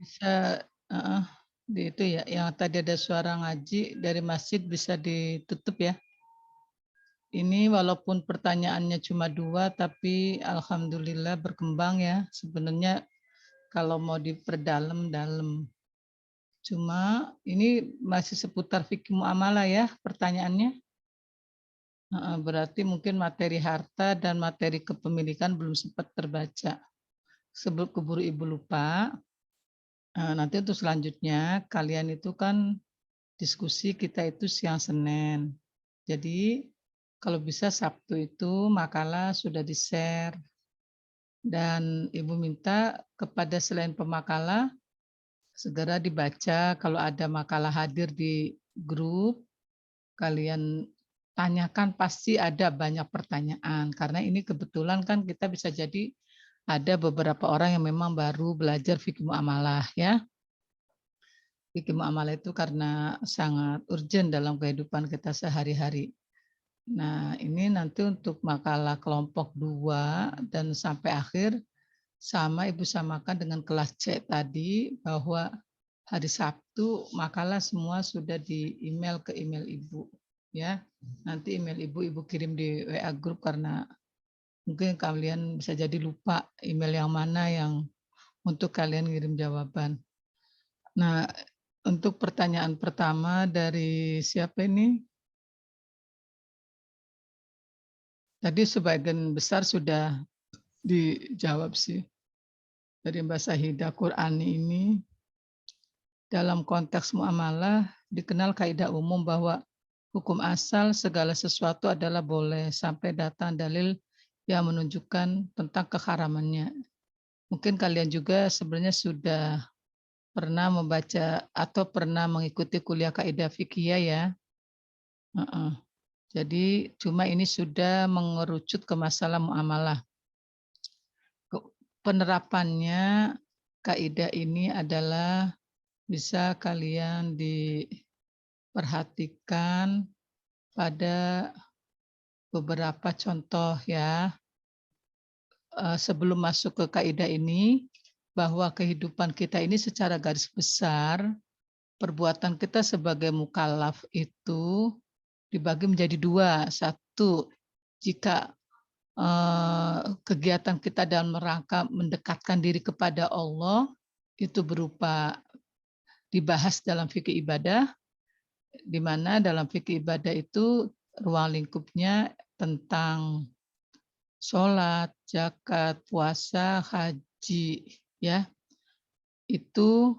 Bisa heeh, di itu ya, yang tadi ada suara ngaji dari masjid bisa ditutup ya? Ini walaupun pertanyaannya cuma 2, tapi alhamdulillah berkembang ya. Sebenarnya kalau mau diperdalam, dalam. Cuma ini masih seputar fikih muamalah ya pertanyaannya? Heeh, berarti mungkin materi harta dan materi kepemilikan belum sempat terbaca. Sebelum keburu Ibu lupa, nanti untuk selanjutnya kalian itu kan diskusi kita itu siang Senin. Jadi kalau bisa Sabtu itu makalah sudah di-share dan Ibu minta kepada selain pemakalah segera dibaca kalau ada makalah hadir di grup, kalian tanyakan pasti ada banyak pertanyaan karena ini kebetulan kan kita bisa jadi ada beberapa orang yang memang baru belajar fikih muamalah ya. Fikih muamalah itu karena sangat urgent dalam kehidupan kita sehari-hari. Nah, ini nanti untuk makalah kelompok 2 dan sampai akhir sama Ibu samakan dengan kelas C tadi bahwa hari Sabtu makalah semua sudah di email ke email Ibu ya. Nanti email Ibu kirim di WA grup karena mungkin kalian bisa jadi lupa email yang mana yang untuk kalian ngirim jawaban. Nah, untuk pertanyaan pertama dari siapa ini? Tadi sebagian besar sudah dijawab sih. Dari Mbak Sahidah Qur'ani ini, dalam konteks muamalah dikenal kaidah umum bahwa hukum asal segala sesuatu adalah boleh sampai datang dalil yang menunjukkan tentang keharamannya. Mungkin kalian juga sebenarnya sudah pernah membaca atau pernah mengikuti kuliah kaidah fikih ya. Heeh. Jadi cuma ini sudah mengerucut ke masalah muamalah. Penerapannya kaidah ini adalah bisa kalian diperhatikan pada beberapa contoh ya. Sebelum masuk ke kaidah ini, bahwa kehidupan kita ini secara garis besar, perbuatan kita sebagai mukallaf itu dibagi menjadi 2. Satu, jika kegiatan kita dalam rangka mendekatkan diri kepada Allah, itu berupa dibahas dalam fikih ibadah, di mana dalam fikih ibadah itu ruang lingkupnya tentang sholat, zakat, puasa, haji, ya itu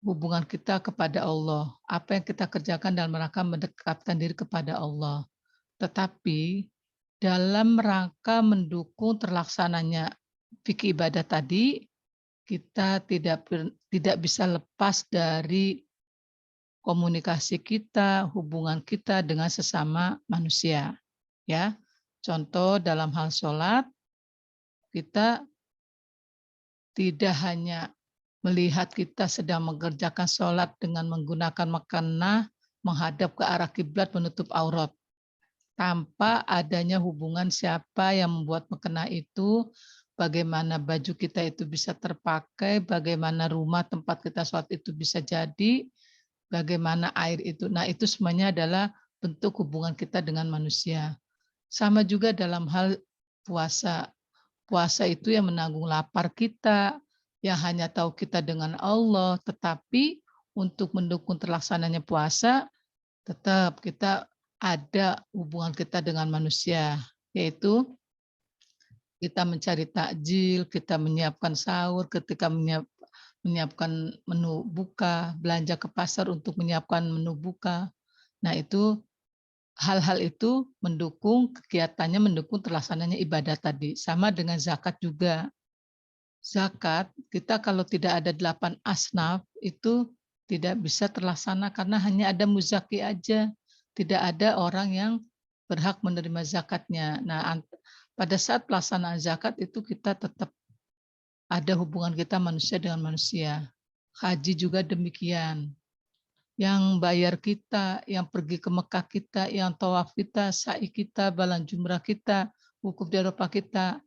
hubungan kita kepada Allah. Apa yang kita kerjakan dalam rangka mendekatkan diri kepada Allah. Tetapi dalam rangka mendukung terlaksananya fikih ibadah tadi, kita tidak bisa lepas dari komunikasi kita, hubungan kita dengan sesama manusia. Ya, contoh dalam hal sholat, kita tidak hanya melihat kita sedang mengerjakan sholat dengan menggunakan makanah, menghadap ke arah kiblat menutup aurat. Tanpa adanya hubungan siapa yang membuat mukena itu, bagaimana baju kita itu bisa terpakai, bagaimana rumah tempat kita sholat itu bisa jadi, bagaimana air itu. Nah, itu semuanya adalah bentuk hubungan kita dengan manusia. Sama juga dalam hal puasa. Puasa itu yang menanggung lapar kita, yang hanya tahu kita dengan Allah, tetapi untuk mendukung terlaksananya puasa, tetap kita ada hubungan kita dengan manusia, yaitu kita mencari takjil, kita menyiapkan sahur, ketika menyiapkan menu buka, belanja ke pasar untuk menyiapkan menu buka. Nah, itu hal-hal itu mendukung kegiatannya, mendukung terlaksananya ibadah tadi. Sama dengan zakat juga. Zakat, kita kalau tidak ada 8 asnaf, itu tidak bisa terlaksana karena hanya ada muzaki aja. Tidak ada orang yang berhak menerima zakatnya. Nah, pada saat pelaksanaan zakat itu kita tetap ada hubungan kita manusia dengan manusia. Haji juga demikian. Yang bayar kita, yang pergi ke Mekah kita, yang tawaf kita, sa'i kita, balan jumrah kita, wukuf di Arafah kita,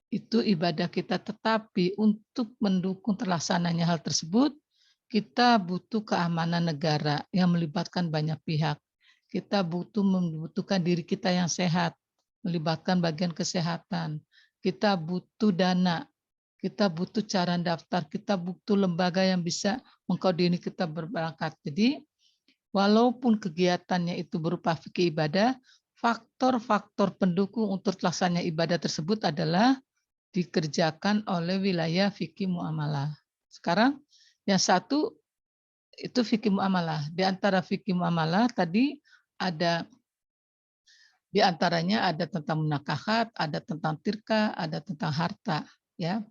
itu ibadah kita, tetapi untuk mendukung terlaksananya hal tersebut, kita butuh keamanan negara yang melibatkan banyak pihak. Kita membutuhkan diri kita yang sehat, melibatkan bagian kesehatan. Kita butuh dana, kita butuh cara daftar, kita butuh lembaga yang bisa mengkoordinir kita berangkat. Jadi, walaupun kegiatannya itu berupa fikih ibadah, faktor-faktor pendukung untuk terlaksananya ibadah tersebut adalah dikerjakan oleh wilayah fikih muamalah. Sekarang yang satu itu fikih muamalah. Di antara fikih muamalah tadi ada di antaranya ada tentang munakahat, ada tentang tirka, ada tentang harta, ya.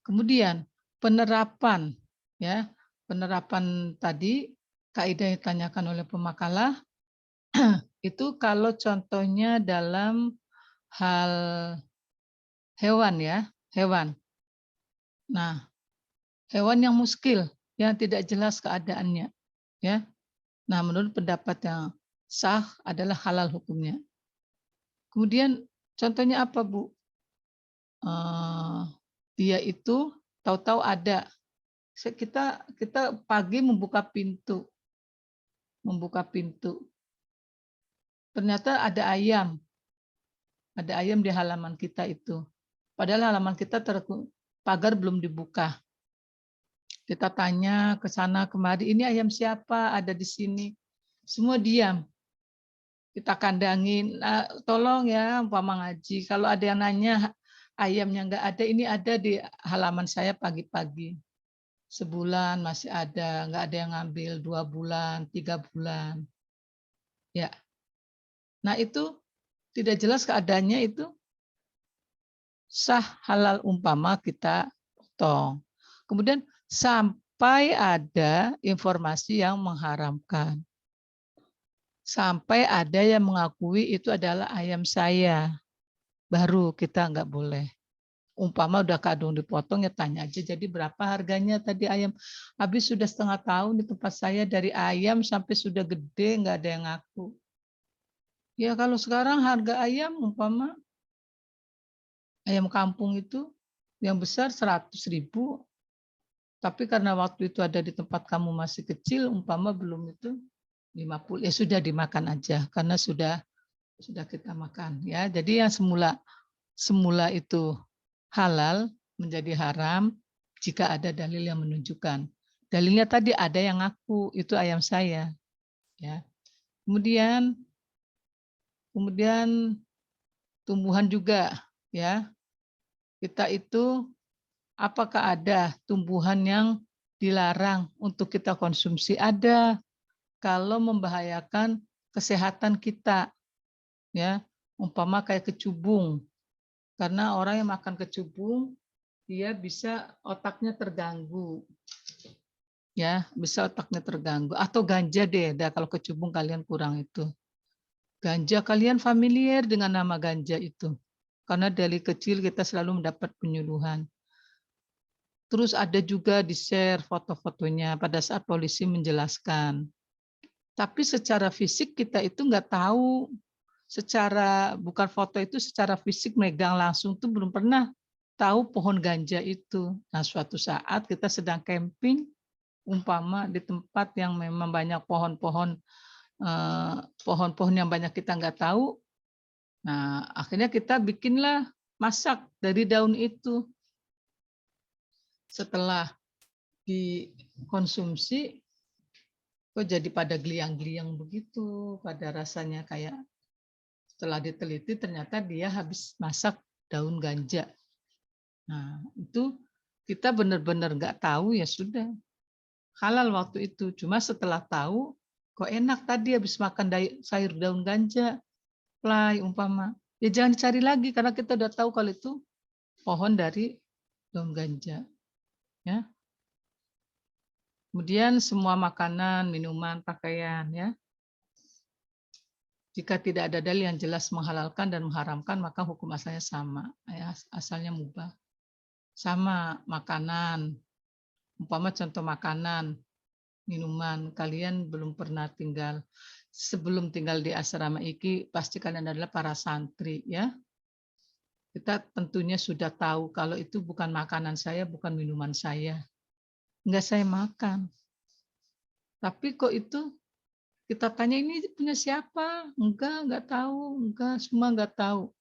Kemudian penerapan, ya, penerapan tadi kaidah yang ditanyakan oleh pemakalah itu kalau contohnya dalam hal hewan, ya, hewan. Nah, hewan yang muskil, yang tidak jelas keadaannya, ya. Nah, menurut pendapat yang sah adalah halal hukumnya. Kemudian contohnya apa, Bu? Dia itu tahu-tahu ada. Kita pagi membuka pintu. Ternyata ada ayam di halaman kita itu. Padahal halaman kita pagar belum dibuka. Kita tanya ke sana kemari, ini ayam siapa? Ada di sini. Semua diam. Kita kandangin, tolong ya umpama ngaji. Kalau ada yang nanya ayamnya nggak ada, ini ada di halaman saya pagi-pagi. Sebulan masih ada, nggak ada yang ngambil 2 bulan, 3 bulan. Ya. Nah itu tidak jelas keadaannya itu sah halal umpama kita potong. Kemudian sampai ada informasi yang mengharamkan. Sampai ada yang mengakui itu adalah ayam saya. Baru kita nggak boleh. Umpama udah kadung dipotong ya tanya aja, jadi berapa harganya tadi ayam. Habis sudah setengah tahun di tempat saya dari ayam sampai sudah gede nggak ada yang ngaku. Ya kalau sekarang harga ayam umpama ayam kampung itu yang besar 100.000, tapi karena waktu itu ada di tempat kamu masih kecil umpama belum itu 50, ya sudah dimakan aja karena sudah kita makan ya. Jadi yang semula itu halal menjadi haram jika ada dalil yang menunjukkan. Dalilnya tadi ada yang ngaku itu ayam saya, ya. Kemudian tumbuhan juga, ya. Kita itu apakah ada tumbuhan yang dilarang untuk kita konsumsi? Ada, kalau membahayakan kesehatan kita, ya. Umpama kayak kecubung. Karena orang yang makan kecubung dia bisa otaknya terganggu. Ya, bisa otaknya terganggu atau ganja deh. Kalau kecubung kalian kurang itu. Ganja kalian familiar dengan nama ganja itu. Karena dari kecil kita selalu mendapat penyuluhan. Terus ada juga di-share foto-fotonya pada saat polisi menjelaskan. Tapi secara fisik kita itu nggak tahu. Bukan foto itu, secara fisik megang langsung tuh belum pernah tahu pohon ganja itu. Nah, suatu saat kita sedang camping, umpama di tempat yang memang banyak pohon-pohon yang banyak kita nggak tahu. Nah, akhirnya kita bikinlah masak dari daun itu. Setelah dikonsumsi, kok jadi pada geliang-geliang begitu, pada rasanya kayak setelah diteliti ternyata dia habis masak daun ganja. Nah, itu kita benar-benar nggak tahu ya sudah. Halal waktu itu. Cuma setelah tahu, kok enak tadi habis makan sayur daun ganja, play umpama. Ya jangan dicari lagi karena kita udah tahu kalau itu pohon dari daun ganja. Ya. Kemudian semua makanan, minuman, pakaian, ya. Jika tidak ada dalil yang jelas menghalalkan dan mengharamkan, maka hukum asalnya sama, ya, asalnya mubah. Sama makanan, umpama contoh makanan, minuman, kalian belum pernah sebelum tinggal di asrama Iki, pasti kalian adalah para santri, ya. Kita tentunya sudah tahu kalau itu bukan makanan saya, bukan minuman saya. Enggak saya makan. Tapi kok itu kita tanya ini punya siapa? Enggak tahu, enggak, semua enggak tahu.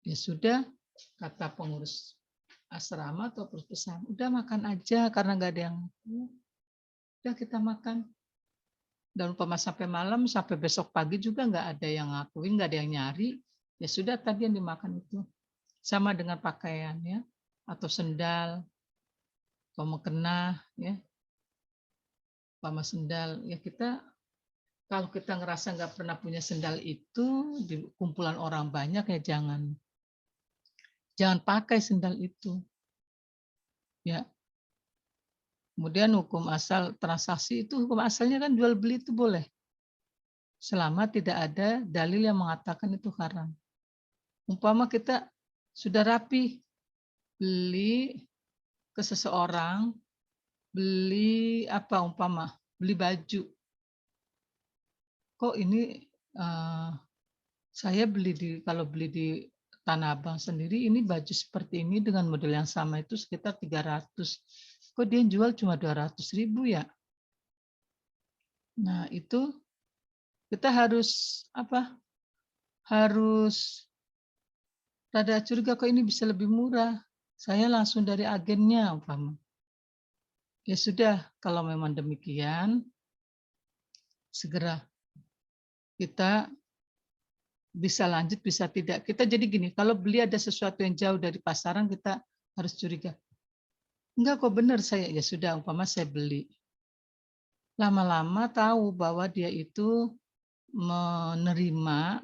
Ya sudah, kata pengurus asrama atau perpustakaan, udah makan aja karena enggak ada yang udah kita makan. Dan umpama sampai malam, sampai besok pagi juga enggak ada yang ngakuin, enggak ada yang nyari. Ya sudah tadi yang dimakan itu. Sama dengan pakaian ya, atau sendal, atau mukena ya, umpama sendal. Ya kita kalau kita ngerasa nggak pernah punya sendal itu di kumpulan orang banyak ya jangan pakai sendal itu ya. Kemudian hukum asal transaksi itu, hukum asalnya kan jual beli itu boleh selama tidak ada dalil yang mengatakan itu haram. Umpama kita sudah rapi beli ke seseorang, beli apa umpama beli baju, kok ini saya beli kalau beli di Tanah Abang sendiri ini baju seperti ini dengan model yang sama itu sekitar 300. Kok dia jual cuma 200.000 ya? Nah, itu kita harus apa? Harus rada curiga kok ini bisa lebih murah. Saya langsung dari agennya umpama. Ya sudah, kalau memang demikian segera kita bisa lanjut, bisa tidak. Kita jadi gini, kalau beli ada sesuatu yang jauh dari pasaran, kita harus curiga. Enggak kok benar saya, ya sudah umpama saya beli. Lama-lama tahu bahwa dia itu menerima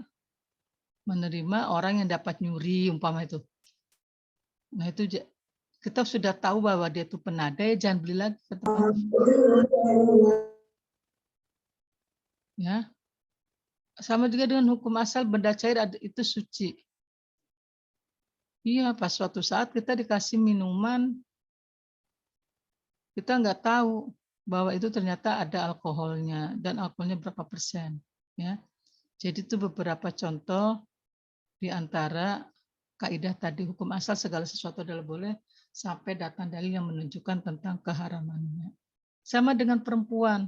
orang yang dapat nyuri umpama itu. Nah itu kita sudah tahu bahwa dia itu penada, ya jangan beli lagi ke tempat itu. Ya. Sama juga dengan hukum asal benda cair itu suci. Iya, pas suatu saat kita dikasih minuman, kita nggak tahu bahwa itu ternyata ada alkoholnya dan alkoholnya berapa persen. Ya, jadi itu beberapa contoh di antara kaidah tadi hukum asal segala sesuatu adalah boleh sampai datang dalil yang menunjukkan tentang keharamannya. Sama dengan perempuan,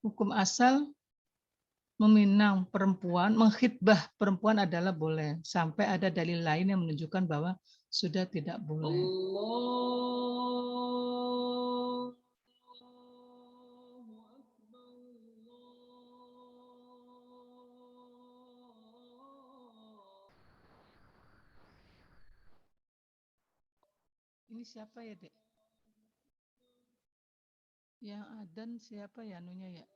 hukum asal meminang perempuan, mengkhitbah perempuan adalah boleh sampai ada dalil lain yang menunjukkan bahwa sudah tidak boleh. Ini siapa ya, Dek? Yang adzan siapa ya anunya ya?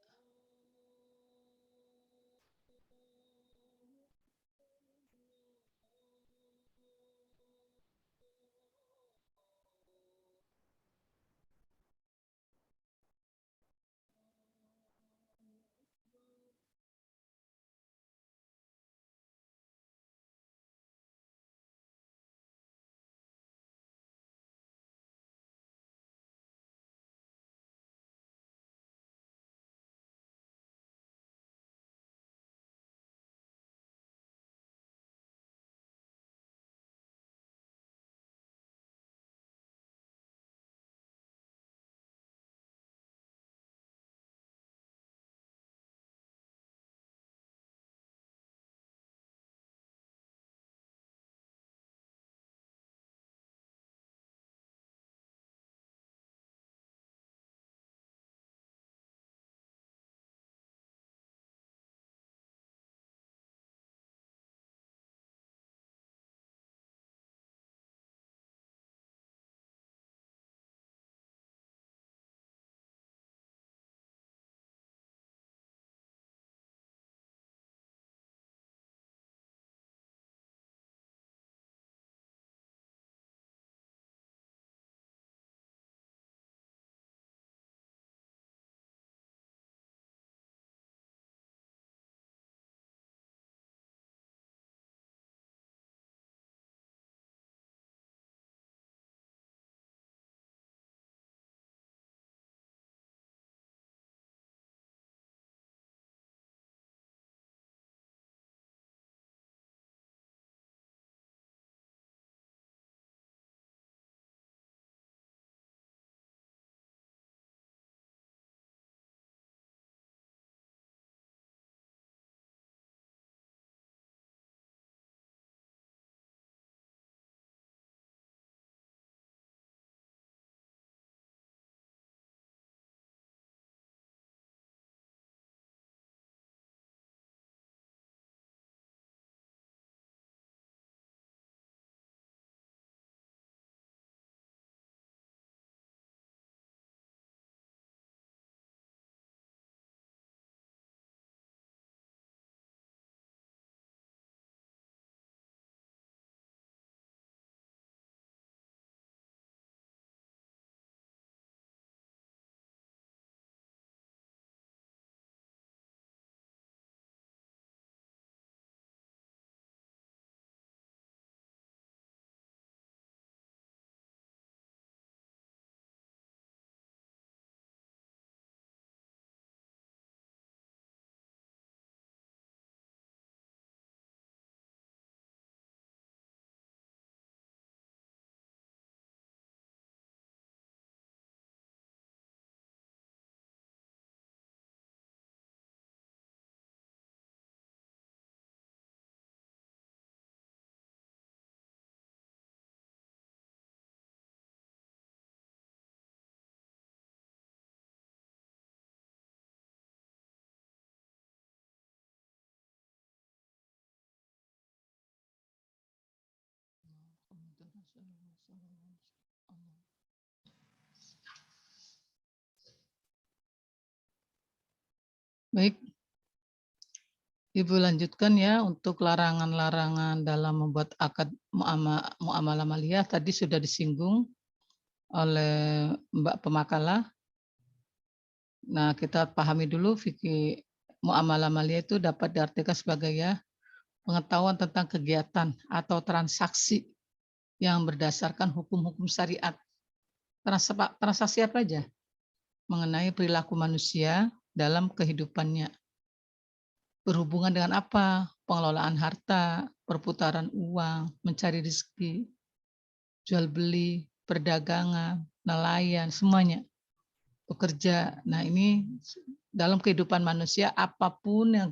Baik, Ibu lanjutkan ya untuk larangan-larangan dalam membuat akad muamalah maliyah tadi sudah disinggung oleh Mbak Pemakalah. Nah, kita pahami dulu fikih muamalah maliyah itu dapat diartikan sebagai ya pengetahuan tentang kegiatan atau transaksi yang berdasarkan hukum-hukum syariat. Transaksi apa aja? Mengenai perilaku manusia dalam kehidupannya. Berhubungan dengan apa? Pengelolaan harta, perputaran uang, mencari rezeki, jual beli, perdagangan, nelayan, semuanya. Bekerja. Nah, ini dalam kehidupan manusia apapun yang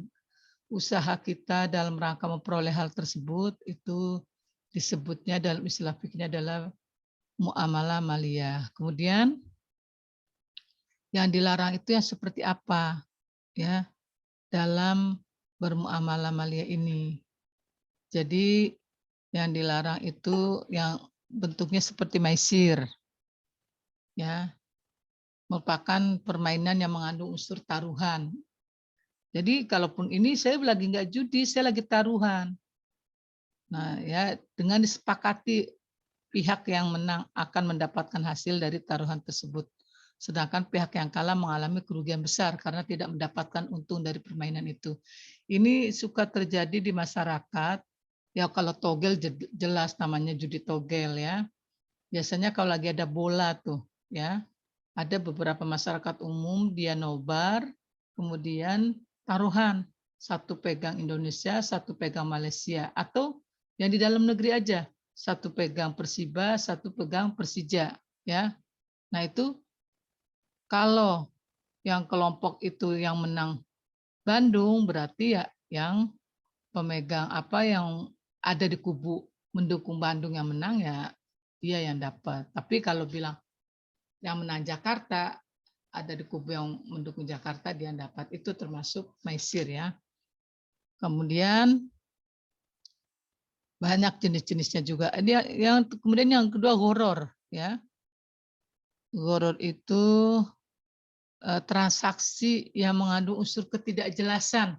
usaha kita dalam rangka memperoleh hal tersebut itu disebutnya dalam istilah fikihnya adalah muamalah maliyah. Kemudian yang dilarang itu yang seperti apa? Ya, dalam bermuamalah maliyah ini. Jadi yang dilarang itu yang bentuknya seperti maisir. Ya, merupakan permainan yang mengandung unsur taruhan. Jadi kalaupun ini saya lagi nggak judi, saya lagi taruhan. Nah, ya dengan disepakati pihak yang menang akan mendapatkan hasil dari taruhan tersebut. Sedangkan pihak yang kalah mengalami kerugian besar karena tidak mendapatkan untung dari permainan itu. Ini suka terjadi di masyarakat. Ya kalau togel jelas namanya judi togel ya. Biasanya kalau lagi ada bola tuh ya, ada beberapa masyarakat umum dia nobar, kemudian taruhan. Satu pegang Indonesia, satu pegang Malaysia, atau yang di dalam negeri aja. Satu pegang Persiba, satu pegang Persija, ya. Nah, itu kalau yang kelompok itu yang menang Bandung berarti ya yang pemegang apa yang ada di kubu mendukung Bandung yang menang ya dia yang dapat. Tapi kalau bilang yang menang Jakarta ada di kubu yang mendukung Jakarta dia yang dapat. Itu termasuk maisir ya. Kemudian banyak jenis-jenisnya juga. Dia yang kemudian yang kedua horor ya. Horor itu transaksi yang mengandung unsur ketidakjelasan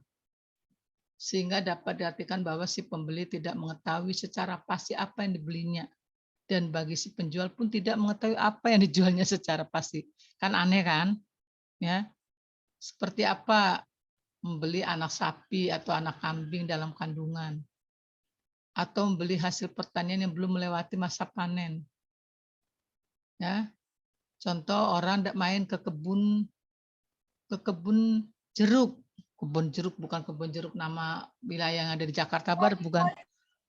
sehingga dapat diartikan bahwa si pembeli tidak mengetahui secara pasti apa yang dibelinya dan bagi si penjual pun tidak mengetahui apa yang dijualnya secara pasti. Kan aneh kan? Ya. Seperti apa membeli anak sapi atau anak kambing dalam kandungan atau membeli hasil pertanian yang belum melewati masa panen. Ya. Contoh orang main ke kebun jeruk. Kebun jeruk bukan kebun jeruk nama wilayah yang ada di Jakarta Barat, bukan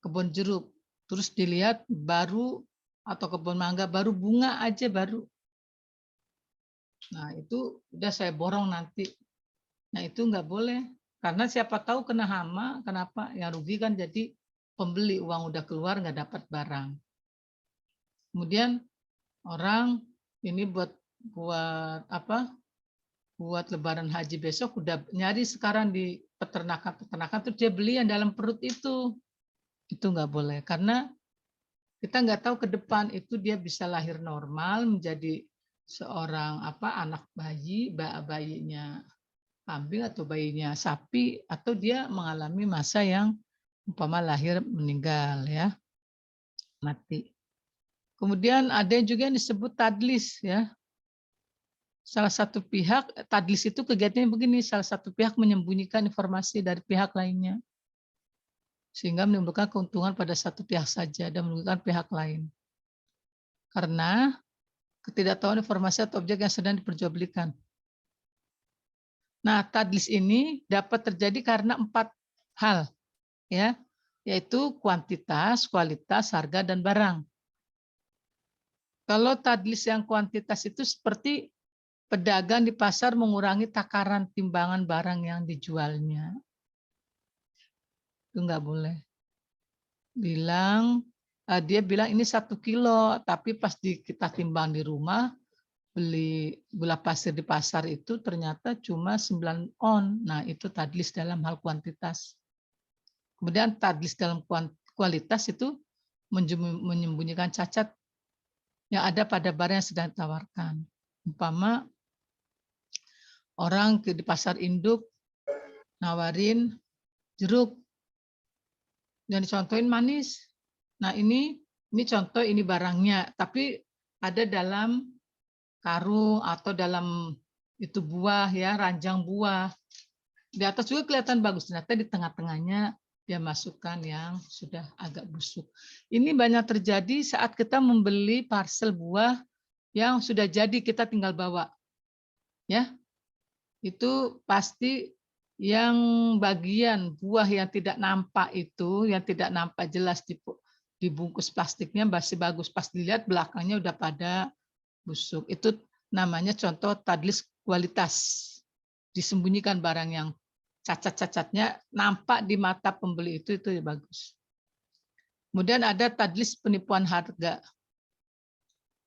kebun jeruk. Terus dilihat baru atau kebun mangga baru bunga aja baru. Nah itu udah saya borong nanti. Nah itu nggak boleh karena siapa tahu kena hama, kenapa? Yang rugi kan jadi pembeli, uang udah keluar nggak dapat barang. Kemudian orang ini buat apa? Buat lebaran haji besok udah nyari sekarang di peternakan tuh dia beli yang dalam perut itu nggak boleh karena kita nggak tahu ke depan itu dia bisa lahir normal menjadi seorang anak bayinya kambing atau bayinya sapi atau dia mengalami masa yang umpama lahir meninggal ya mati. Kemudian ada juga yang disebut tadlis ya. Salah satu pihak, tadlis itu kegiatannya begini, salah satu pihak menyembunyikan informasi dari pihak lainnya. Sehingga menimbulkan keuntungan pada satu pihak saja dan merugikan pihak lain. Karena ketidaktahuan informasi atau objek yang sedang diperjualbelikan. Nah, tadlis ini dapat terjadi karena 4 hal, ya, yaitu kuantitas, kualitas, harga, dan barang. Kalau tadlis yang kuantitas itu seperti pedagang di pasar mengurangi takaran timbangan barang yang dijualnya. Itu nggak boleh. Dia bilang ini 1 kilo, tapi pas kita timbang di rumah, beli gula pasir di pasar itu ternyata cuma 9 on. Nah, itu tadlis dalam hal kuantitas. Kemudian tadlis dalam kualitas itu menyembunyikan cacat yang ada pada barang yang sedang ditawarkan. Umpama orang di pasar induk nawarin jeruk, dan dicontohin manis. Nah ini contoh, ini barangnya, tapi ada dalam karung atau dalam itu buah ya, ranjang buah. Di atas juga kelihatan bagus, ternyata di tengah-tengahnya dia masukkan yang sudah agak busuk. Ini banyak terjadi saat kita membeli parcel buah yang sudah jadi, kita tinggal bawa. Ya, itu pasti yang bagian buah yang tidak nampak itu, yang tidak nampak jelas di bungkus plastiknya masih bagus. Pas dilihat belakangnya udah pada busuk. Itu namanya contoh tadlis kualitas. Disembunyikan barang yang cacat-cacatnya nampak di mata pembeli itu ya bagus. Kemudian ada tadlis penipuan harga.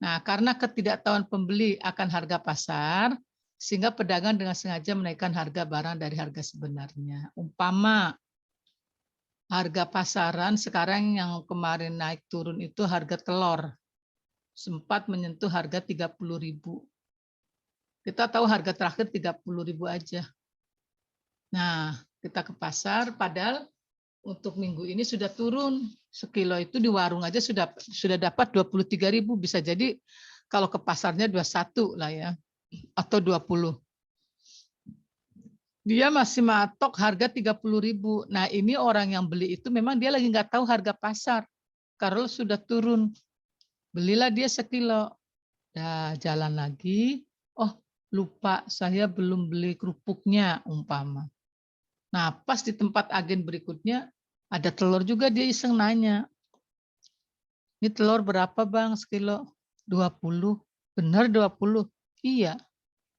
Nah, karena ketidaktahuan pembeli akan harga pasar, sehingga pedagang dengan sengaja menaikkan harga barang dari harga sebenarnya. Umpama harga pasaran sekarang yang kemarin naik turun itu harga telur sempat menyentuh harga 30.000. Kita tahu harga terakhir 30.000 aja. Nah, kita ke pasar padahal untuk minggu ini sudah turun. Sekilo itu di warung aja sudah dapat 23.000, bisa jadi kalau ke pasarnya 21 lah ya, atau 20. Dia masih matok harga 30.000. Nah, ini orang yang beli itu memang dia lagi nggak tahu harga pasar. Kalau sudah turun, belilah dia sekilo. Nah, jalan lagi, oh lupa saya belum beli kerupuknya umpama. Nah, pas di tempat agen berikutnya ada telur juga, dia iseng nanya. Ini telur berapa bang sekilo? 20. Benar 20? Iya.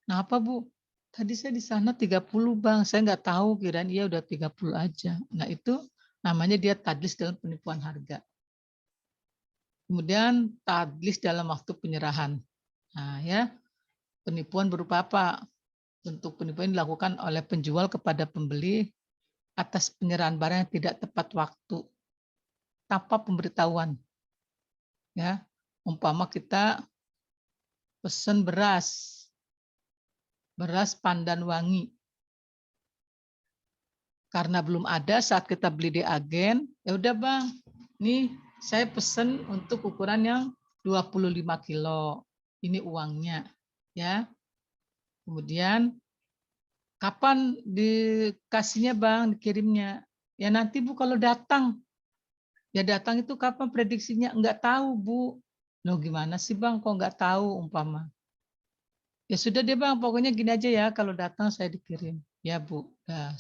Nah, apa Bu? Tadi saya di sana 30 bang, saya nggak tahu, kirain iya udah 30 aja. Nah itu namanya dia tadlis dalam penipuan harga. Kemudian tadlis dalam waktu penyerahan. Nah ya, penipuan berupa apa? Bentuk penipuan dilakukan oleh penjual kepada pembeli atas penyerahan barang yang tidak tepat waktu tanpa pemberitahuan. Ya, umpama kita pesen beras Pandan Wangi. Karena belum ada saat kita beli di agen, ya udah bang, nih saya pesen untuk ukuran yang 25 kilo. Ini uangnya, ya. Kemudian kapan dikasihnya bang, dikirimnya? Ya nanti Bu kalau datang. Ya datang itu kapan prediksinya? Enggak tahu Bu. Loh gimana sih bang, kok enggak tahu umpama? Ya sudah deh bang, pokoknya gini aja ya, kalau datang saya dikirim. Ya Bu, ya,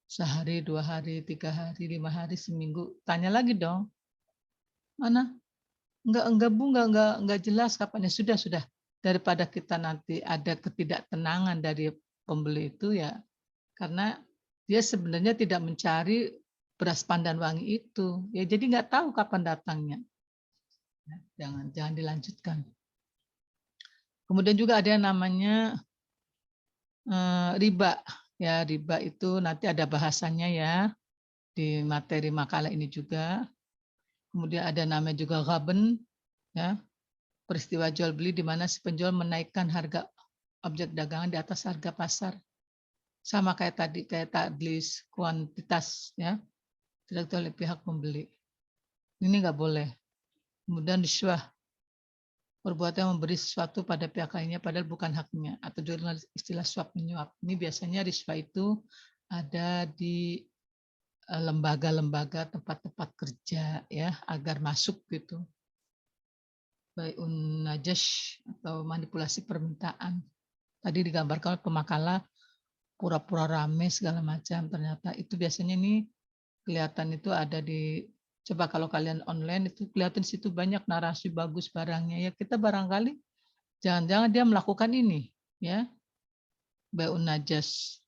sehari, 2 hari, 3 hari, 5 hari, seminggu. Tanya lagi dong. Mana? Enggak Bu, enggak jelas kapan. Ya sudah. Daripada kita nanti ada ketidaktenangan dari pembeli itu ya, karena dia sebenarnya tidak mencari beras Pandan Wangi itu. Ya jadi enggak tahu kapan datangnya. Jangan dilanjutkan. Kemudian juga ada yang namanya riba. Ya, riba itu nanti ada bahasanya ya di materi makalah ini juga. Kemudian ada namanya juga ghaben, ya, peristiwa jual beli di mana si penjual menaikkan harga objek dagangan di atas harga pasar. Sama kayak tadi, kayak tadlis kuantitas, ya, tidak oleh pihak pembeli. Ini nggak boleh. Kemudian riswah, perbuatan yang memberi sesuatu pada pihak lainnya padahal bukan haknya, atau juga istilah suap menyuap. Ini biasanya riswah itu ada di lembaga-lembaga, tempat-tempat kerja, ya, agar masuk gitu. Baik najash atau manipulasi permintaan. Tadi digambarkan oleh pemakalah pura-pura rame segala macam, ternyata itu biasanya ini kelihatan itu ada di, coba kalau kalian online itu kelihatan situ banyak narasi bagus barangnya, ya kita barangkali jangan-jangan dia melakukan ini, ya, baik najas,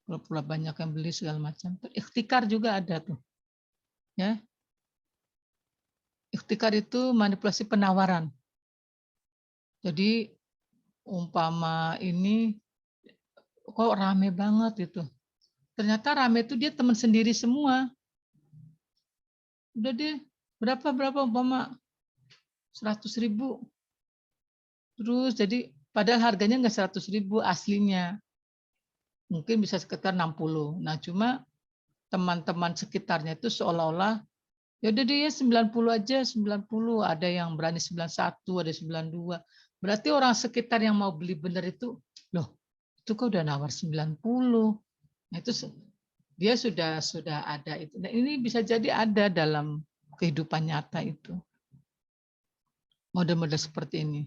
pura-pura banyak yang beli segala macam. Ikhtikar juga ada tuh, ya. Ikhtikar itu manipulasi penawaran. Jadi umpama ini kok rame banget itu. Ternyata rame itu dia teman sendiri semua. Udah deh, Berapa umpama 100.000. Terus jadi padahal harganya nggak 100.000 aslinya. Mungkin bisa sekitar 60. Nah, cuma teman-teman sekitarnya itu seolah-olah ya udah deh ya 90 aja, 90. Ada yang berani 91, ada 92. Berarti orang sekitar yang mau beli benar itu, loh, itu kok udah nawar 90. Nah, itu dia sudah ada itu. Nah, ini bisa jadi ada dalam kehidupan nyata itu. Model-model seperti ini.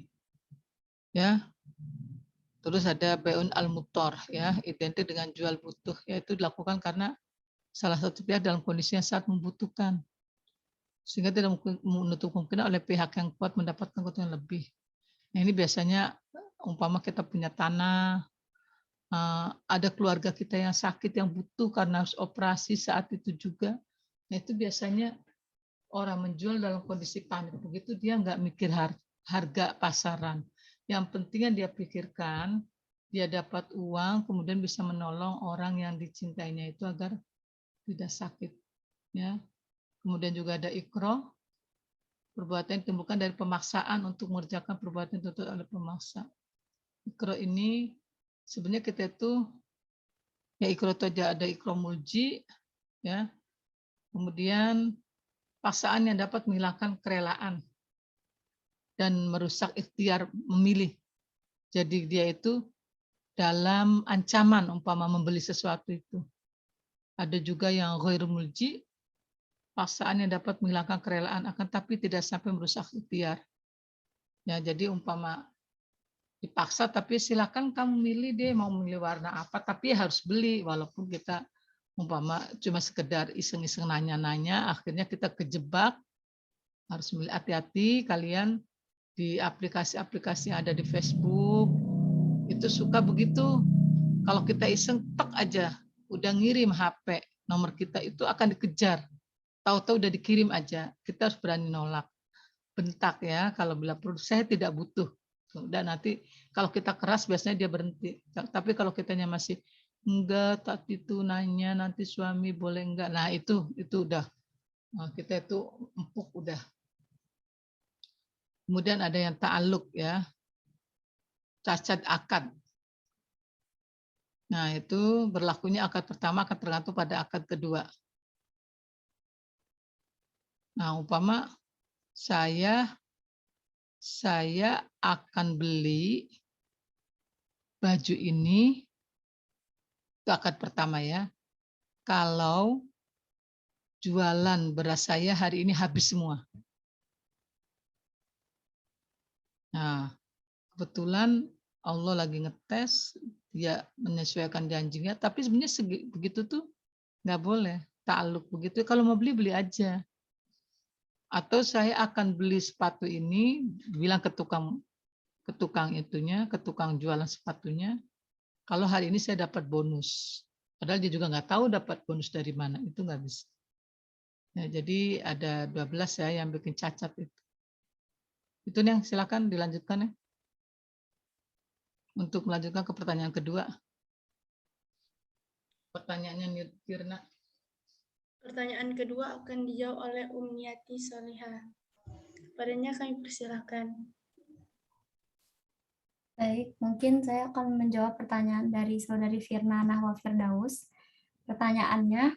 Ya. Terus ada beun al-mutor, ya, identik dengan jual butuh, yaitu dilakukan karena salah satu pihak dalam kondisi yang sangat membutuhkan, sehingga tidak menutup kemungkinan oleh pihak yang kuat mendapatkan keuntungan lebih. Nah, ini biasanya umpama kita punya tanah, ada keluarga kita yang sakit yang butuh karena harus operasi saat itu juga. Nah, itu biasanya orang menjual dalam kondisi panik begitu, dia nggak mikir harga pasaran. Yang penting yang dia pikirkan, dia dapat uang, kemudian bisa menolong orang yang dicintainya itu agar tidak sakit. Ya. Kemudian juga ada ikro, perbuatan yang ditemukan dari pemaksaan untuk mengerjakan perbuatan yang dituntut oleh pemaksa. Ikro ini sebenarnya kita itu ya ikro itu ada ikro mulji, ya. Kemudian paksaan yang dapat menghilangkan kerelaan dan merusak ikhtiar memilih. Jadi dia itu dalam ancaman umpama membeli sesuatu itu. Ada juga yang ghair mulji, paksaan yang dapat menghilangkan kerelaan akan tapi tidak sampai merusak ikhtiar. Ya, jadi umpama dipaksa tapi silakan kamu milih deh mau milih warna apa, tapi harus beli walaupun kita umpama cuma sekedar iseng-iseng nanya-nanya, akhirnya kita kejebak. Harus milih, hati-hati kalian di aplikasi-aplikasi yang ada di Facebook, itu suka begitu. Kalau kita iseng, tek aja, udah ngirim HP, nomor kita itu akan dikejar. Tahu-tahu udah dikirim aja, kita harus berani nolak. Bentak ya, kalau bila perlu, saya tidak butuh. Dan nanti kalau kita keras biasanya dia berhenti. Tapi kalau kitanya masih enggak, tadi itu nanya nanti suami boleh enggak. Nah, itu udah kita itu empuk udah. Kemudian ada yang ta'aluk ya, cacat akad. Nah, itu berlakunya akad pertama akan tergantung pada akad kedua. Nah, umpama saya akan beli baju ini, itu akad pertama ya. Kalau jualan beras saya hari ini habis semua. Nah, kebetulan Allah lagi ngetes, dia menyesuaikan janjinya, tapi sebenarnya begitu tuh nggak boleh. Ta'aluk begitu, kalau mau beli, beli aja. Atau saya akan beli sepatu ini, bilang ke tukang itunya, ke tukang jualan sepatunya, kalau hari ini saya dapat bonus. Padahal dia juga nggak tahu dapat bonus dari mana, itu nggak bisa. Nah, jadi ada 12 ya yang bikin cacat itu. Itu yang silakan dilanjutkan ya. Untuk melanjutkan ke pertanyaan kedua. Pertanyaannya Nirna. Pertanyaan kedua akan dijawab oleh Umniati Solihah. Padanya kami persilakan. Baik, mungkin saya akan menjawab pertanyaan dari saudari Firna Nahwa Firdaus. Pertanyaannya,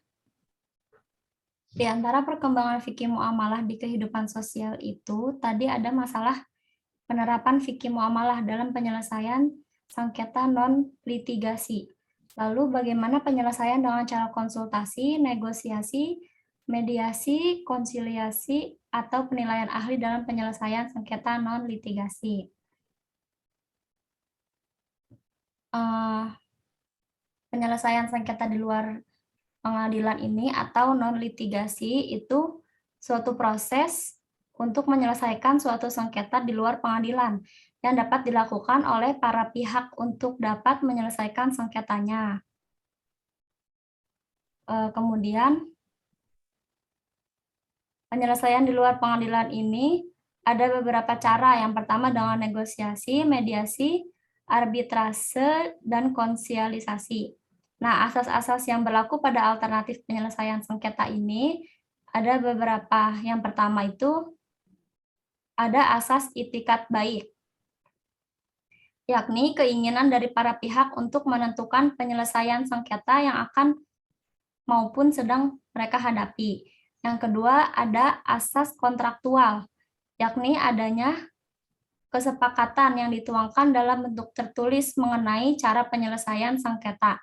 di antara perkembangan fikih muamalah di kehidupan sosial itu, tadi ada masalah penerapan fikih muamalah dalam penyelesaian sengketa non-litigasi. Lalu bagaimana penyelesaian dengan cara konsultasi, negosiasi, mediasi, konsiliasi, atau penilaian ahli dalam penyelesaian sengketa non-litigasi? Penyelesaian sengketa di luar pengadilan ini atau non-litigasi itu suatu proses untuk menyelesaikan suatu sengketa di luar pengadilan yang dapat dilakukan oleh para pihak untuk dapat menyelesaikan sengketanya. Kemudian, penyelesaian di luar pengadilan ini ada beberapa cara. Yang pertama dengan negosiasi, mediasi, arbitrase, dan konsialisasi. Nah, asas-asas yang berlaku pada alternatif penyelesaian sengketa ini ada beberapa. Yang pertama itu ada asas itikat baik, yakni keinginan dari para pihak untuk menentukan penyelesaian sengketa yang akan maupun sedang mereka hadapi. Yang kedua ada asas kontraktual, yakni adanya kesepakatan yang dituangkan dalam bentuk tertulis mengenai cara penyelesaian sengketa.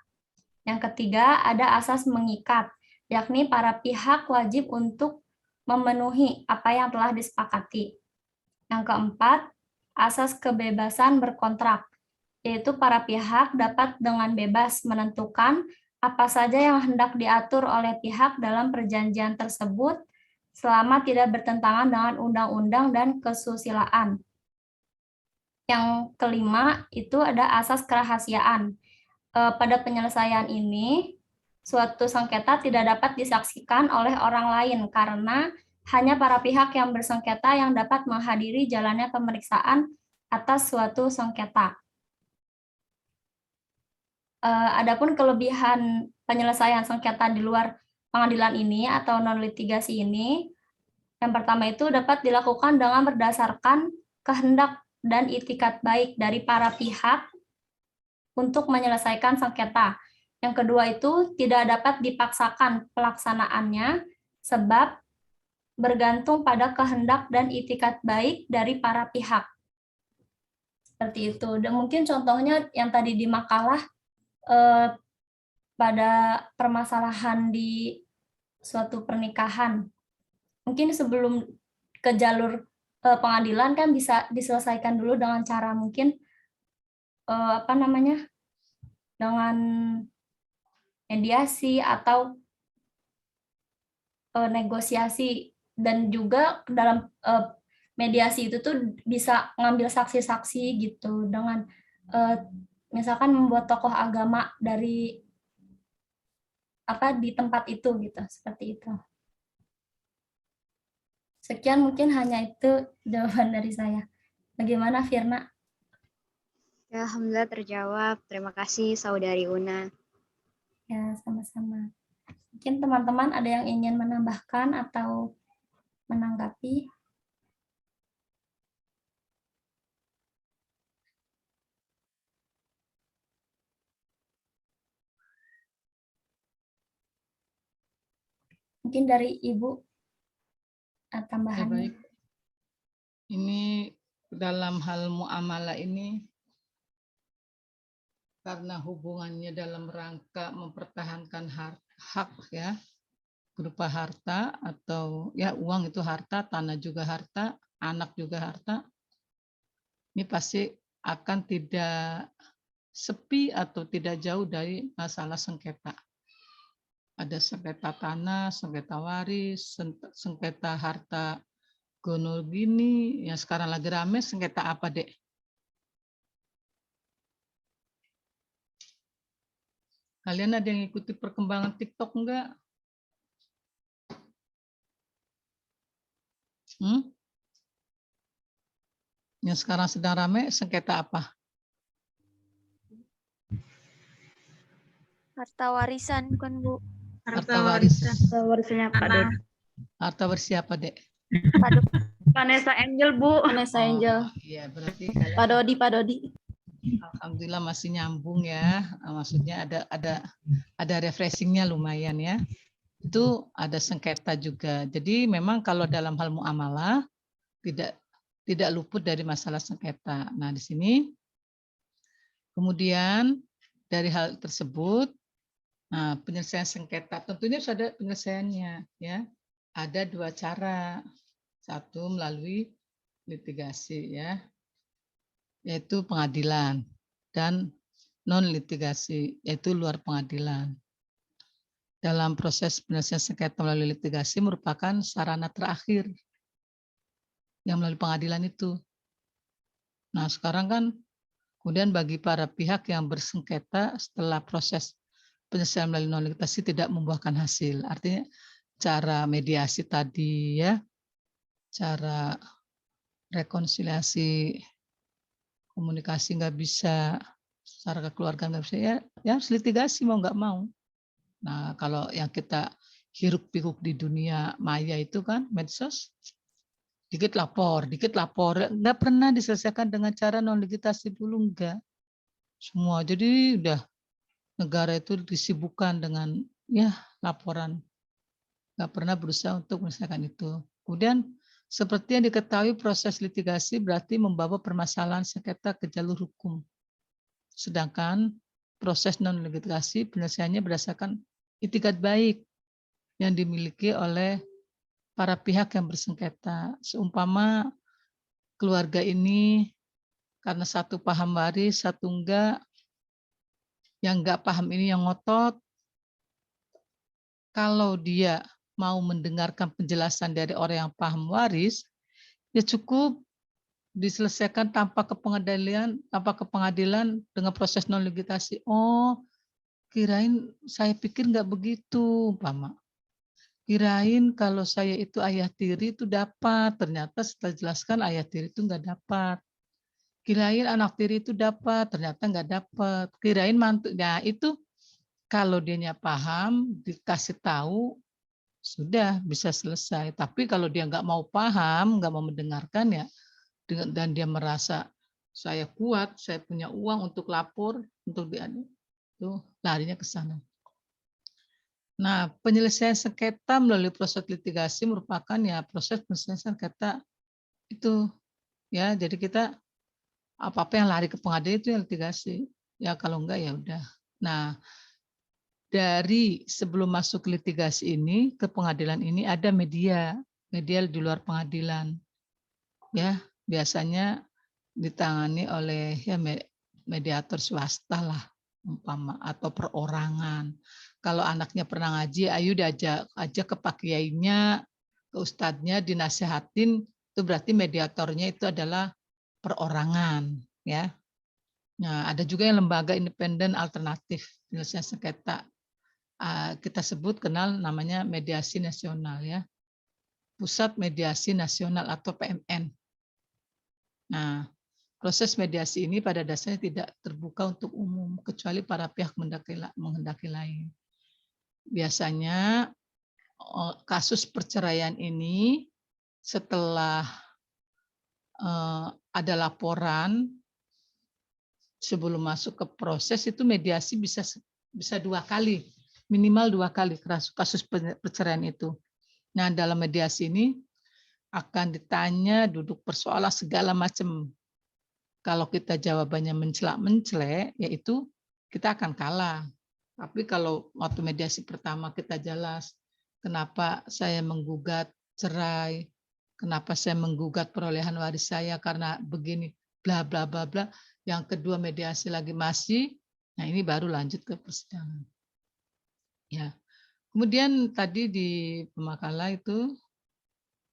Yang ketiga ada asas mengikat, yakni para pihak wajib untuk memenuhi apa yang telah disepakati. Yang keempat, asas kebebasan berkontrak, yaitu para pihak dapat dengan bebas menentukan apa saja yang hendak diatur oleh pihak dalam perjanjian tersebut selama tidak bertentangan dengan undang-undang dan kesusilaan. Yang kelima itu ada asas kerahasiaan. Pada penyelesaian ini, suatu sengketa tidak dapat disaksikan oleh orang lain karena hanya para pihak yang bersengketa yang dapat menghadiri jalannya pemeriksaan atas suatu sengketa. Adapun kelebihan penyelesaian sengketa di luar pengadilan ini atau non-litigasi ini, yang pertama itu dapat dilakukan dengan berdasarkan kehendak dan itikat baik dari para pihak untuk menyelesaikan sengketa. Yang kedua itu tidak dapat dipaksakan pelaksanaannya sebab bergantung pada kehendak dan itikat baik dari para pihak. Seperti itu. Dan mungkin contohnya yang tadi di makalah pada permasalahan di suatu pernikahan. Mungkin sebelum ke jalur pengadilan kan bisa diselesaikan dulu dengan cara mungkin dengan mediasi atau negosiasi, dan juga dalam mediasi itu tuh bisa ngambil saksi-saksi gitu dengan misalkan membuat tokoh agama dari di tempat itu gitu, seperti itu. Sekian mungkin hanya itu jawaban dari saya. Bagaimana Firna? Ya, alhamdulillah terjawab. Terima kasih Saudari Una. Ya, sama-sama. Mungkin teman-teman ada yang ingin menambahkan atau menanggapi? Mungkin dari Ibu tambahan. Baik. Ini dalam hal muamalah ini karena hubungannya dalam rangka mempertahankan hak ya, berupa harta atau ya uang itu harta, tanah juga harta, anak juga harta. Ini pasti akan tidak sepi atau tidak jauh dari masalah sengketa. Ada sengketa tanah, sengketa waris, sengketa harta gonol gini, yang sekarang lagi rame sengketa apa, Dek? Kalian ada yang ikuti perkembangan TikTok enggak? Yang sekarang sedang rame sengketa apa? Harta warisan bukan Bu? Harta waris. Harta warisnya Pak Dodi. Harta waris siapa, Dek? Vanessa Angel Bu. Vanessa Angel. Iya, berarti Pak Dodi. alhamdulillah masih nyambung ya. Maksudnya ada refreshingnya lumayan ya. Itu ada sengketa juga. Jadi memang kalau dalam hal muamalah tidak luput dari masalah sengketa. Nah, di sini kemudian dari hal tersebut, nah, penyelesaian sengketa tentunya harus ada penyelesaiannya ya. Ada dua cara. Satu melalui litigasi ya, yaitu pengadilan, dan non litigasi yaitu luar pengadilan. Dalam proses penyelesaian sengketa melalui litigasi merupakan sarana terakhir yang melalui pengadilan itu. Nah, sekarang kan kemudian bagi para pihak yang bersengketa setelah proses penyelesaian melalui non litigasi tidak membuahkan hasil. Artinya cara mediasi tadi ya, cara rekonsiliasi, komunikasi nggak bisa, secara kekeluargaan nggak bisa, ya harus litigasi mau nggak mau. Nah, kalau yang kita hiruk pikuk di dunia maya itu kan, medsos. Dikit lapor, nggak pernah diselesaikan dengan cara non legislasi dulu, enggak. Semua, jadi udah negara itu disibukkan dengan ya laporan, nggak pernah berusaha untuk menyelesaikan itu. Kemudian seperti yang diketahui proses litigasi berarti membawa permasalahan sengketa ke jalur hukum. Sedangkan proses non litigasi penyelesaiannya berdasarkan itikat baik yang dimiliki oleh para pihak yang bersengketa. Seumpama keluarga ini karena satu paham waris, satu enggak, yang enggak paham ini yang ngotot, kalau dia mau mendengarkan penjelasan dari orang yang paham waris, ya cukup diselesaikan tanpa ke pengadilan dengan proses non litigasi. Oh, kirain saya pikir enggak begitu, umpama. Kirain kalau saya itu ayah tiri itu dapat, ternyata setelah jelaskan ayah tiri itu enggak dapat. Kirain anak tiri itu dapat, ternyata enggak dapat. Kirain mantu, nah itu kalau dianya paham, dikasih tahu, sudah bisa selesai. Tapi kalau dia nggak mau paham, nggak mau mendengarkan ya, dan dia merasa saya kuat, saya punya uang untuk lapor, untuk diadu, tuh larinya ke sana. Nah, penyelesaian sengketa melalui proses litigasi merupakan ya proses penyelesaian sengketa itu ya. Jadi kita apa-apa yang lari ke pengadilan itu yang litigasi. Ya kalau enggak ya udah. Nah, dari sebelum masuk ke litigasi ini ke pengadilan ini ada media di luar pengadilan. Ya, biasanya ditangani oleh ya mediator swasta lah umpama atau perorangan. Kalau anaknya pernah ngaji, ayo diajak aja ke pak kiainya, ke ustadznya, dinasehatin, itu berarti mediatornya itu adalah perorangan, ya. Nah, ada juga yang lembaga independen alternatif penyelesaian sengketa. Kita sebut kenal namanya mediasi nasional, ya. Pusat Mediasi Nasional atau PMN. Nah, proses mediasi ini pada dasarnya tidak terbuka untuk umum kecuali para pihak menghendaki lain. Biasanya kasus perceraian ini setelah ada laporan sebelum masuk ke proses itu mediasi bisa 2 kali, minimal 2 kali kasus perceraian itu. Nah, dalam mediasi ini akan ditanya duduk persoalan segala macam. Kalau kita jawabannya mencelak-mencelek, yaitu kita akan kalah. Tapi kalau waktu mediasi pertama kita jelas, kenapa saya menggugat cerai, kenapa saya menggugat perolehan waris saya karena begini, bla bla bla bla. Yang kedua mediasi lagi masih, nah ini baru lanjut ke persidangan. Ya. Kemudian tadi di pemakalah itu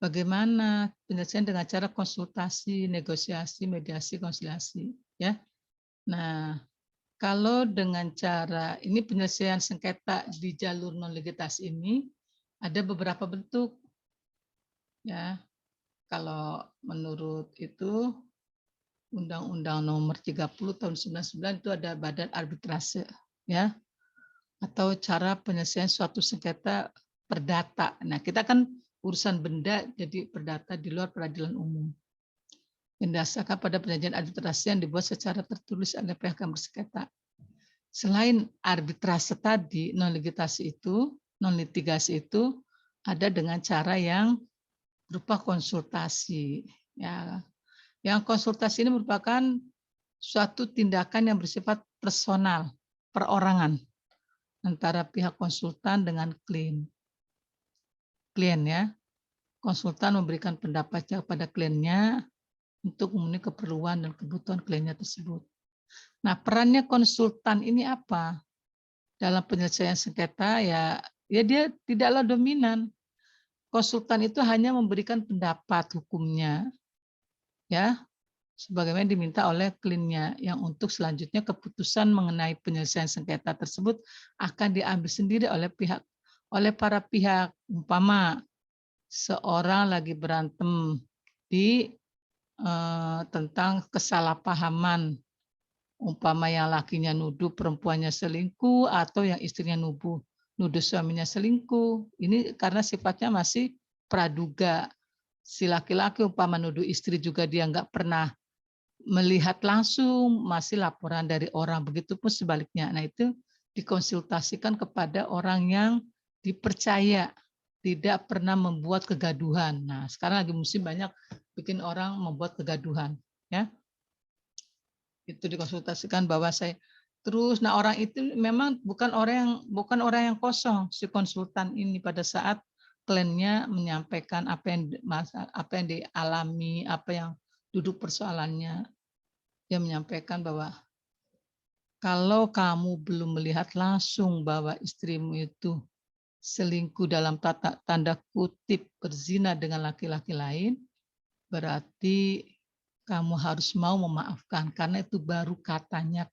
bagaimana penyelesaian dengan cara konsultasi, negosiasi, mediasi, konsiliasi, ya. Nah, kalau dengan cara ini penyelesaian sengketa di jalur non legalitas ini ada beberapa bentuk, ya. Kalau menurut itu Undang-Undang Nomor 30 Tahun 99 itu ada badan arbitrase, ya, atau cara penyelesaian suatu sengketa perdata. Nah, kita kan urusan benda jadi perdata di luar peradilan umum. Berdasarkan pada perjanjian arbitrase yang dibuat secara tertulis oleh pihak yang bersengketa. Selain arbitrase tadi, non litigasi itu ada dengan cara yang berupa konsultasi. Ya, yang konsultasi ini merupakan suatu tindakan yang bersifat personal, perorangan antara pihak konsultan dengan klien ya. Konsultan memberikan pendapatnya kepada kliennya untuk memenuhi keperluan dan kebutuhan kliennya tersebut. Nah, perannya konsultan ini apa? Dalam penyelesaian sengketa ya dia tidaklah dominan. Konsultan itu hanya memberikan pendapat hukumnya, ya, sebagaimana diminta oleh kliennya, yang untuk selanjutnya keputusan mengenai penyelesaian sengketa tersebut akan diambil sendiri oleh para pihak. Umpama seorang lagi berantem tentang kesalahpahaman, umpama yang lakinya nuduh perempuannya selingkuh atau yang istrinya nuduh suaminya selingkuh. Ini karena sifatnya masih praduga. Si laki-laki umpama nuduh istri juga dia nggak pernah melihat langsung, masih laporan dari orang. Begitupun sebaliknya. Nah itu dikonsultasikan kepada orang yang dipercaya, tidak pernah membuat kegaduhan. Nah sekarang lagi musim banyak bikin orang membuat kegaduhan. Ya, itu dikonsultasikan bahwa saya terus. Nah orang itu memang bukan orang yang kosong. Si konsultan ini pada saat kliennya menyampaikan apa yang dialami, apa yang duduk persoalannya, dia menyampaikan bahwa kalau kamu belum melihat langsung bahwa istrimu itu selingkuh dalam tanda kutip berzina dengan laki-laki lain, berarti kamu harus mau memaafkan, karena itu baru katanya.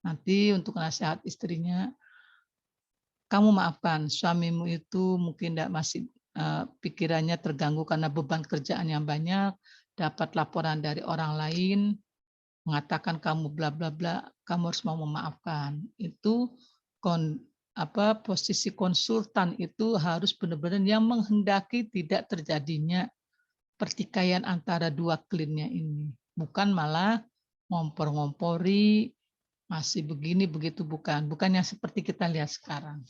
Nanti untuk nasihat istrinya, kamu maafkan suamimu itu mungkin masih pikirannya terganggu karena beban kerjaan yang banyak, dapat laporan dari orang lain, mengatakan kamu bla bla bla, kamu harus mau memaafkan. Itu posisi konsultan itu harus benar-benar yang menghendaki tidak terjadinya pertikaian antara dua kliennya ini. Bukan malah ngompor-ngompori, masih begini begitu, bukan yang seperti kita lihat sekarang,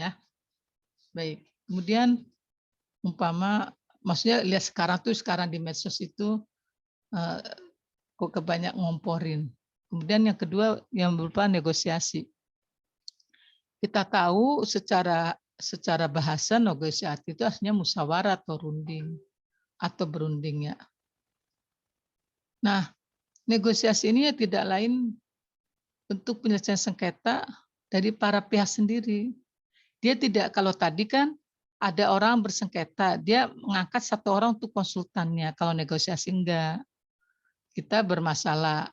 ya. Baik, kemudian maksudnya lihat sekarang di medsos itu kok kebanyak ngomporin. Kemudian yang kedua yang berupa negosiasi. Kita tahu secara bahasa negosiasi itu aslinya musyawarah atau runding atau berunding, ya. Nah, negosiasi ini ya tidak lain bentuk penyelesaian sengketa dari para pihak sendiri. Dia tidak, kalau tadi kan ada orang bersengketa, dia mengangkat satu orang untuk konsultannya. Kalau negosiasi enggak. Kita bermasalah,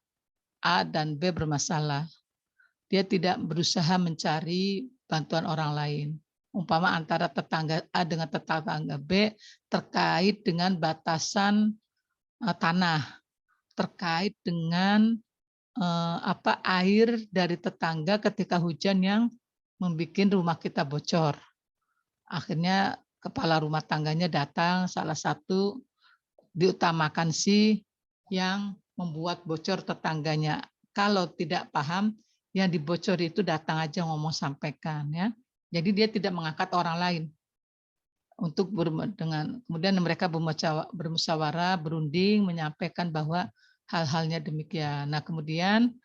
A dan B bermasalah. Dia tidak berusaha mencari bantuan orang lain. Umpama antara tetangga A dengan tetangga B terkait dengan batasan tanah, terkait dengan air dari tetangga ketika hujan yang membuat rumah kita bocor. Akhirnya kepala rumah tangganya datang, salah satu diutamakan si yang membuat bocor tetangganya. Kalau tidak paham, yang dibocori itu datang aja ngomong sampaikan, ya. Jadi dia tidak mengangkat orang lain untuk kemudian mereka bermusyawarah, berunding, menyampaikan bahwa hal-halnya demikian. Nah, kemudian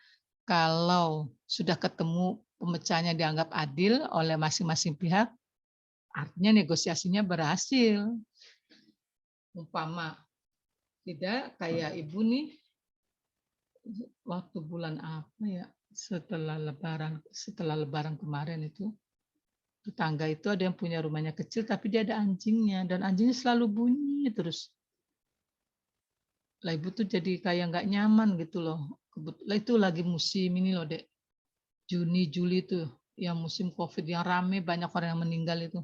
kalau sudah ketemu pemecahannya dianggap adil oleh masing-masing pihak, artinya negosiasinya berhasil. Umpama tidak kayak ibu nih, waktu bulan apa ya, setelah lebaran kemarin itu, tetangga itu ada yang punya rumahnya kecil tapi dia ada anjingnya, dan anjingnya selalu bunyi terus. Lah ibu tuh jadi kayak nggak nyaman gitu loh. Kebetulan itu lagi musim ini loh, Dek. Juni, Juli tuh, yang musim COVID yang rame, banyak orang yang meninggal itu.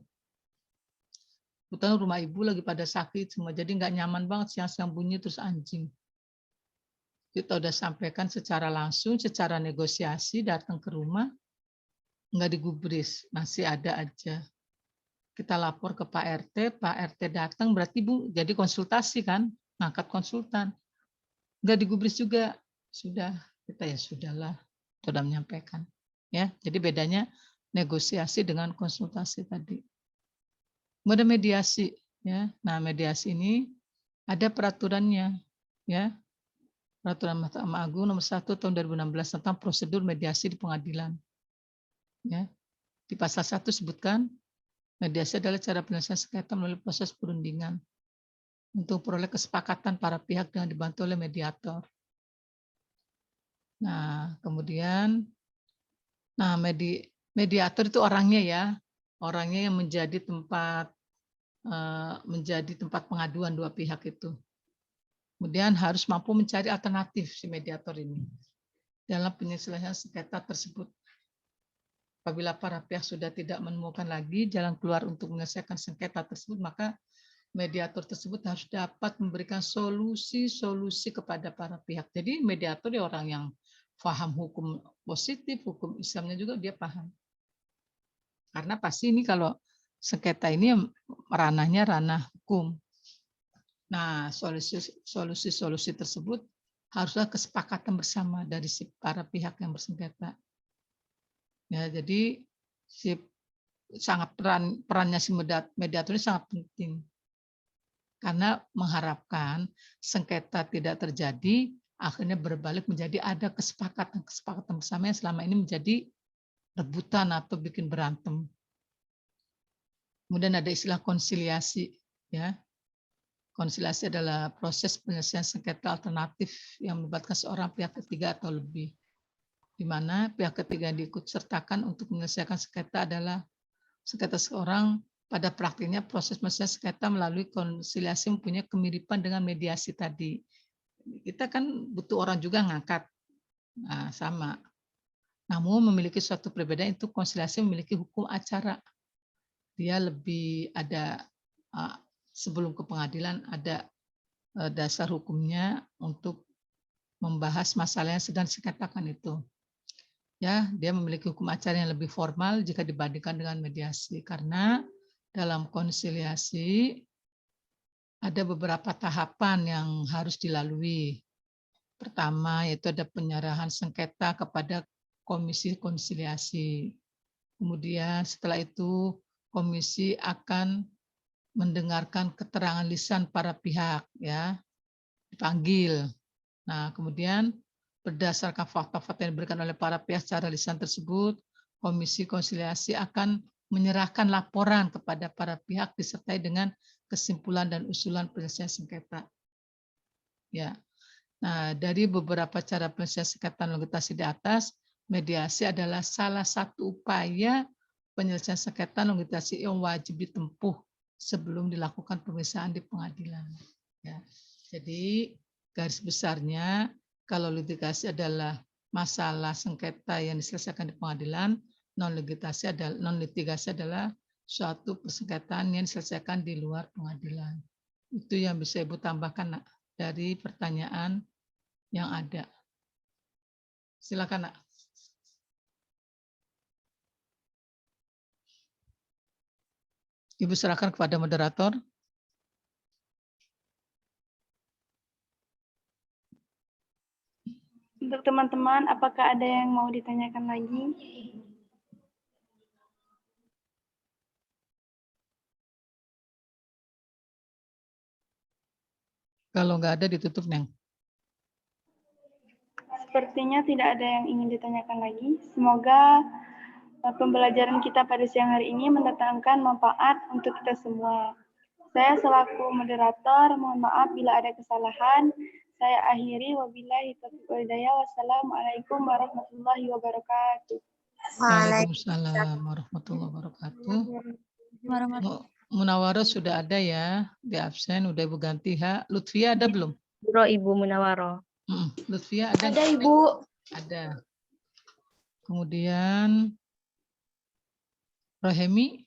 Kebetulan rumah ibu lagi pada sakit semua, jadi nggak nyaman banget siang-siang bunyi terus anjing. Kita udah sampaikan secara langsung, secara negosiasi, datang ke rumah, nggak digubris, masih ada aja. Kita lapor ke Pak RT datang, berarti Bu jadi konsultasi kan, ngangkat konsultan. Nggak digubris juga, sudah, kita ya sudahlah, sudah menyampaikan. Ya, jadi bedanya negosiasi dengan konsultasi tadi. Kemudian mediasi, ya. Nah, mediasi ini ada peraturannya, ya. Peraturan Mahkamah Agung nomor 1 tahun 2016 tentang prosedur mediasi di pengadilan. Ya. Di pasal 1 sebutkan mediasi adalah cara penyelesaian sengketa melalui proses perundingan untuk peroleh kesepakatan para pihak dengan dibantu oleh mediator. Nah, kemudian mediator itu orangnya ya, orangnya yang menjadi tempat pengaduan dua pihak itu. Kemudian harus mampu mencari alternatif si mediator ini dalam penyelesaian sengketa tersebut. Apabila para pihak sudah tidak menemukan lagi jalan keluar untuk menyelesaikan sengketa tersebut, maka mediator tersebut harus dapat memberikan solusi kepada para pihak. Jadi mediator dia orang yang paham hukum positif, hukum Islamnya juga dia paham. Karena pasti ini kalau sengketa ini ranahnya ranah hukum. Nah, solusi tersebut haruslah kesepakatan bersama dari para pihak yang bersengketa. Ya, jadi sangat perannya si mediator ini sangat penting. Karena mengharapkan sengketa tidak terjadi, akhirnya berbalik menjadi ada kesepakatan bersama yang selama ini menjadi rebutan atau bikin berantem. Kemudian ada istilah konsiliasi, ya. Konsiliasi adalah proses penyelesaian sengketa alternatif yang melibatkan seorang pihak ketiga atau lebih, di mana pihak ketiga yang diikut sertakan untuk menyelesaikan sengketa adalah sengketa seorang. Pada praktiknya proses penyelesaian sengketa melalui konsiliasi mempunyai kemiripan dengan mediasi tadi. Kita kan butuh orang juga ngangkat, nah, sama. Namun memiliki suatu perbedaan, itu konsiliasi memiliki hukum acara. Dia lebih ada sebelum ke pengadilan ada dasar hukumnya untuk membahas masalah yang sedang disengketakan itu. Ya, dia memiliki hukum acara yang lebih formal jika dibandingkan dengan mediasi, karena dalam konsiliasi ada beberapa tahapan yang harus dilalui. Pertama, yaitu ada penyerahan sengketa kepada komisi konsiliasi. Kemudian setelah itu komisi akan mendengarkan keterangan lisan para pihak, ya, dipanggil. Nah, kemudian berdasarkan fakta-fakta yang diberikan oleh para pihak secara lisan tersebut, komisi konsiliasi akan menyerahkan laporan kepada para pihak disertai dengan kesimpulan dan usulan penyelesaian sengketa. Ya. Nah, dari beberapa cara penyelesaian sengketa logitasi di atas, mediasi adalah salah satu upaya penyelesaian sengketa logitasi yang wajib ditempuh sebelum dilakukan pemeriksaan di pengadilan. Ya. Jadi garis besarnya kalau litigasi adalah masalah sengketa yang diselesaikan di pengadilan, non-litigasi adalah suatu persengketaan yang diselesaikan di luar pengadilan. Itu yang bisa Ibu tambahkan, Nak, dari pertanyaan yang ada. Silakan, Nak. Ibu serahkan kepada moderator. Untuk teman-teman, apakah ada yang mau ditanyakan lagi? Kalau nggak ada ditutup, Neng. Sepertinya tidak ada yang ingin ditanyakan lagi. Semoga pembelajaran kita pada siang hari ini mendatangkan manfaat untuk kita semua. Saya selaku moderator, mohon maaf bila ada kesalahan. Saya akhiri, wabillahi taufiq wal hidayah. Wassalamualaikum warahmatullahi wabarakatuh. Waalaikumsalam warahmatullahi wabarakatuh. Munawaro sudah ada ya, di absen, udah Ibu ganti. Lutfia ada belum? Bro Ibu Munawaro. Lutfia ada? Ada, Ibu. Ada. Kemudian Rohemi?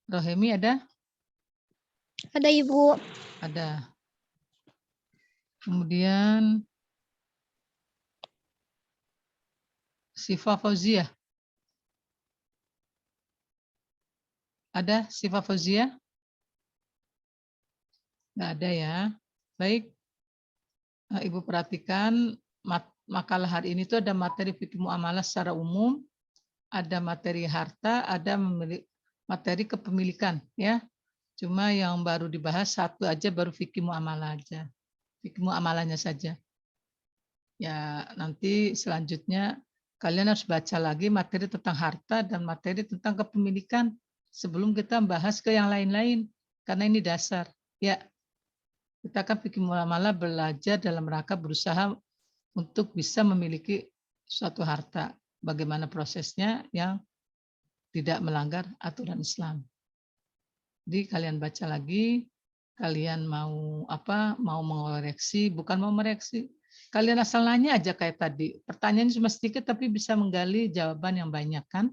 Rohemi ada? Ada, Ibu. Ada. Kemudian Sifa Fauzia. Ada Sifa Fauzia? Nggak ada ya. Baik. Ibu perhatikan makalah hari ini itu ada materi fikih muamalah secara umum, ada materi harta, ada materi kepemilikan, ya. Cuma yang baru dibahas satu aja, baru fikih muamalah aja. Fikih muamalahnya saja. Ya, nanti selanjutnya kalian harus baca lagi materi tentang harta dan materi tentang kepemilikan sebelum kita bahas ke yang lain-lain, karena ini dasar. Ya, kita akan fikih muamalah belajar dalam rangka berusaha untuk bisa memiliki suatu harta. Bagaimana prosesnya yang tidak melanggar aturan Islam. Jadi kalian baca lagi, kalian mau apa? Mau mengoreksi, bukan mau mereaksi. Kalian asal nanya aja kayak tadi. Pertanyaannya cuma sedikit tapi bisa menggali jawaban yang banyak kan?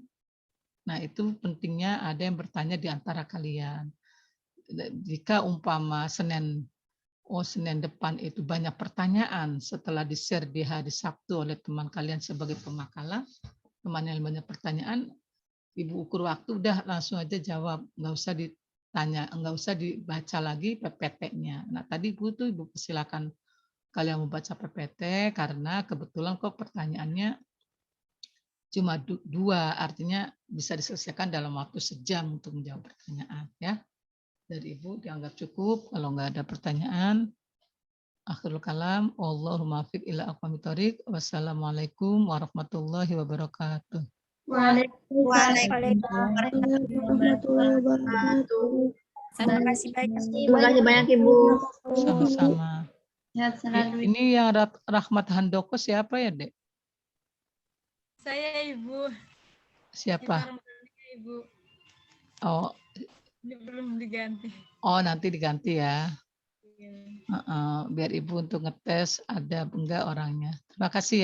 Nah, itu pentingnya ada yang bertanya di antara kalian. Jika umpama Senin depan itu banyak pertanyaan setelah di-share di hari Sabtu oleh teman kalian sebagai pemakalah, teman yang banyak pertanyaan, Ibu ukur waktu, udah langsung aja jawab, nggak usah ditanya, nggak usah dibaca lagi PPT-nya. Nah tadi Ibu persilakan kalian membaca PPT karena kebetulan kok pertanyaannya cuma 2, artinya bisa diselesaikan dalam waktu sejam untuk menjawab pertanyaan ya. Dari Ibu dianggap cukup. Kalau nggak ada pertanyaan, akhirul kalam, Allahumma fiq ila aqwamit thoriq. Wassalamualaikum warahmatullahi wabarakatuh. Waalaikumsalam warahmatullahi wabarakatuh. Terima kasih banyak. Terima kasih banyak Ibu. Sama-sama. Sehat selalu. Ini yang Rahmat Handoko siapa ya, Dek? Saya Ibu. Siapa? Ibu. Oh, Ini belum diganti. oh nanti diganti ya. Iya. Biar Ibu untuk ngetes ada enggak orangnya. Terima kasih ya.